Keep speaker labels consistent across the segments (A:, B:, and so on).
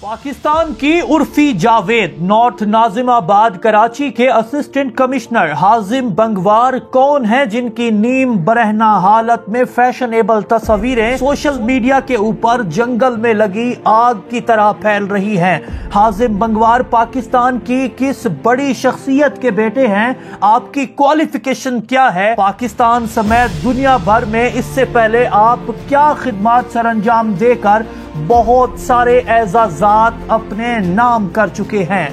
A: पाकिस्तान की उर्फी जावेद नॉर्थ नाजिमाबाद कराची के assistant commissioner हाजिम बंगवार कौन हैं जिनकी नीम बरहना हालत में फैशनेबल तस्वीरें सोशल मीडिया के ऊपर जंगल में लगी आग की तरह फैल रही हैं। हाजिम बंगवार पाकिस्तान की किस बड़ी शख्सियत के बेटे हैं? आपकी क्वालिफिकेशन क्या है? पाकिस्तान समेत दुनिया भर में इससे पहले आप क्या खिदमत सरअंजाम देकर बहुत सारे एजाजात अपने नाम कर चुके हैं।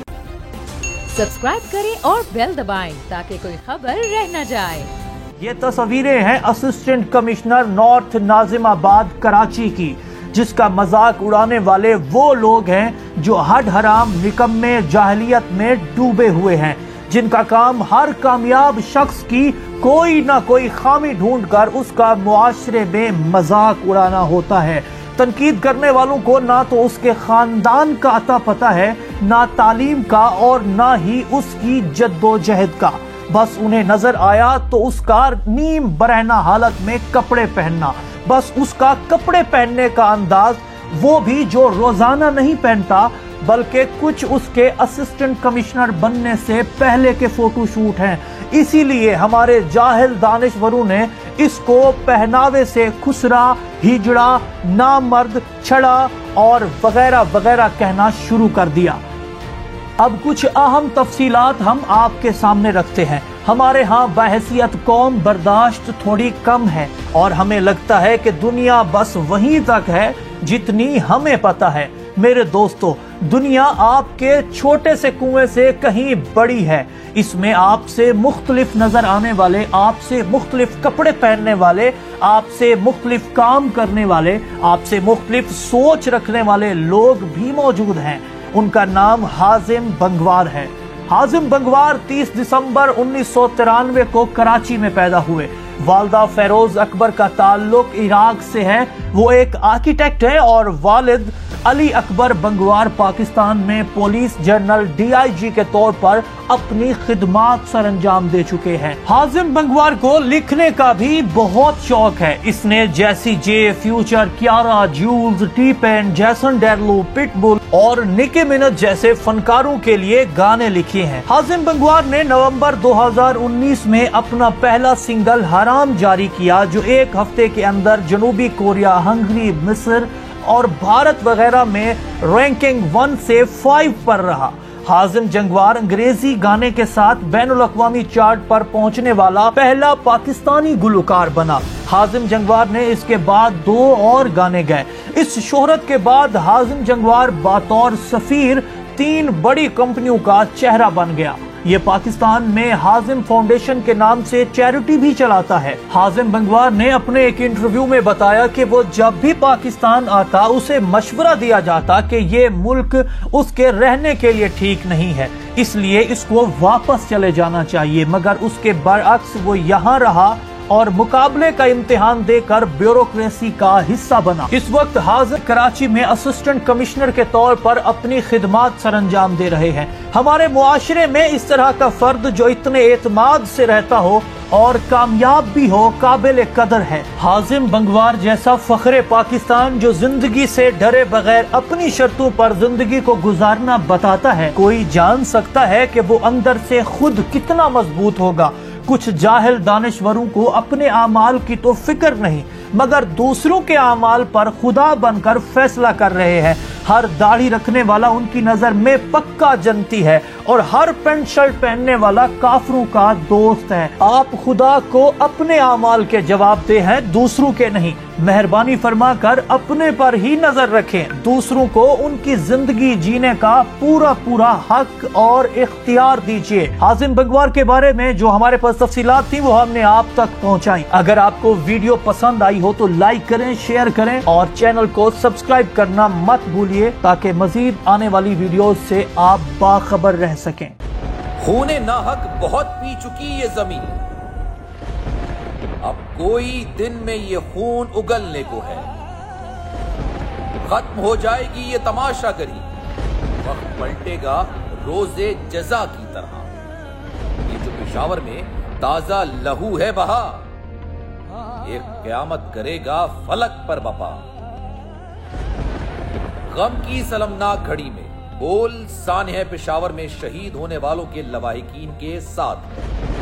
B: सब्सक्राइब करें और बेल दबाएं ताकि कोई खबर रह न जाए।
A: ये तस्वीरें हैं assistant commissioner north Nazimabad Karachi की, जिसका मजाक उड़ाने वाले वो लोग हैं जो हड हराम निकम्मे जाहिलियत में डूबे हुए हैं, जिनका काम हर कामयाब शख्स की कोई ना कोई खामी ढूंढकर उसका मुआशरे में मजाक उड़ाना होता है। तनकीद करने वालों को ना तो उसके खानदान का अता पता है, ना तालीम का और ना ही उसकी जद्दोजहद का। बस उन्हें नजर आया तो उसका नीम बरहना हालत में कपड़े पहनना, बस उसका कपड़े पहनने का अंदाज, वो भी जो रोजाना नहीं पहनता बल्कि कुछ उसके असिस्टेंट कमिश्नर बनने से पहले के फोटो शूट हैं। इसीलिए हमारे जाहिल दानिशवरों ने इसको पहनावे से खुसरा, हिजड़ा, नामर्द, छड़ा और वगैरह वगैरह कहना शुरू कर दिया। अब कुछ अहम तफसीलात हम आपके सामने रखते हैं। हमारे यहाँ बहैसियत कौम बर्दाश्त थोड़ी कम है और हमें लगता है कि दुनिया बस वहीं तक है जितनी हमें पता है। मेरे दोस्तों, दुनिया आपके छोटे से कुएं से कहीं बड़ी है। इसमें आपसे मुख्तलिफ नजर आने वाले, आपसे मुख्तलिफ कपड़े पहनने वाले, आपसे मुख्तलिफ काम करने वाले, आपसे मुख्तलिफ सोच रखने वाले लोग भी मौजूद हैं। उनका नाम हाजिम बंगवार है। हाजिम बंगवार 30 दिसंबर 1993 को कराची में पैदा हुए। वालदा फेरोज अकबर का ताल्लुक इराक से है। वो एक आर्किटेक्ट है और वालिद अली अकबर बंगवार पाकिस्तान में पुलिस जनरल DIG के तौर पर अपनी खिदमत सरअंजाम दे चुके हैं। हाजिम बंगवार को लिखने का भी बहुत शौक है। इसने जैसी जे, फ्यूचर, कियारा, जूल्स, टी-पेन, जैसन डेरुलो, पिटबुल और निकी मिनज जैसे फनकारों के लिए गाने लिखे हैं। हाजिम बंगवार ने नवंबर 2019 में अपना पहला सिंगल हराम जारी किया, जो एक हफ्ते के अंदर जनूबी कोरिया, हंगरी, मिस्र और भारत वगैरह में रैंकिंग 1 से 5 पर रहा। हाजिम बंगवार अंग्रेजी गाने के साथ बैनुल अक़वामी चार्ट पर पहुंचने वाला पहला पाकिस्तानी गुलकार बना। हाजिम बंगवार ने इसके बाद 2 और गाने गए। इस शोहरत के बाद हाजिम बंगवार बतौर सफीर 3 बड़ी कंपनियों का चेहरा बन गया। ये पाकिस्तान में हाजिम फाउंडेशन के नाम से चैरिटी भी चलाता है। हाजिम बंगवार ने अपने एक इंटरव्यू में बताया कि वो जब भी पाकिस्तान आता उसे मशवरा दिया जाता कि ये मुल्क उसके रहने के लिए ठीक नहीं है, इसलिए इसको वापस चले जाना चाहिए, मगर उसके बरअक्स वो यहाँ रहा और मुकाबले का इम्तिहान देकर ब्यूरोक्रेसी का हिस्सा बना। इस वक्त हाजिर कराची में असिस्टेंट कमिश्नर के तौर पर अपनी खिदमत सरअंजाम दे रहे हैं। हमारे मुआशरे में इस तरह का फर्द जो इतने एतमाद से रहता हो और कामयाब भी हो, काबिल कदर है। हाजिम बंगवार जैसा फखरे पाकिस्तान जो जिंदगी से डरे बगैर अपनी शर्तों पर जिंदगी को गुजारना बताता है, कोई जान सकता है कि वो अंदर से खुद कितना मजबूत होगा। कुछ जाहिल दानिशवरों को अपने आमाल की तो फिक्र नहीं, मगर दूसरों के आमाल पर खुदा बनकर फैसला कर रहे हैं। हर दाढ़ी रखने वाला उनकी नजर में पक्का जनती है और हर पैंट शर्ट पहनने वाला काफरों का दोस्त है। आप खुदा को अपने आमाल के जवाबदेह हैं, दूसरों के नहीं। मेहरबानी फरमाकर अपने पर ही नजर रखें। दूसरों को उनकी जिंदगी जीने का पूरा पूरा हक और इख्तियार दीजिए। हाजिम बंगवार के बारे में जो हमारे पास तफसीलात थी वो हमने आप तक पहुंचाई। अगर आपको वीडियो पसंद आई हो तो लाइक करें, शेयर करें और चैनल को सब्सक्राइब करना मत भूलिए, ताकि मजीद आने वाली वीडियोस से आप बाखबर रह सकें।
C: खूने नाहक बहुत पी चुकी ये जमीन, अब कोई दिन में ये खून उगलने को है। खत्म हो जाएगी ये तमाशागरी, वक्त पलटेगा रोजे जजा की तरह। ये जो पेशावर में ताजा लहू है बहा, एक क़यामत करेगा फलक पर बपा। غم کی سلمناک گھڑی میں بول سانحہ پشاور میں شہید ہونے والوں کے لواحقین کے ساتھ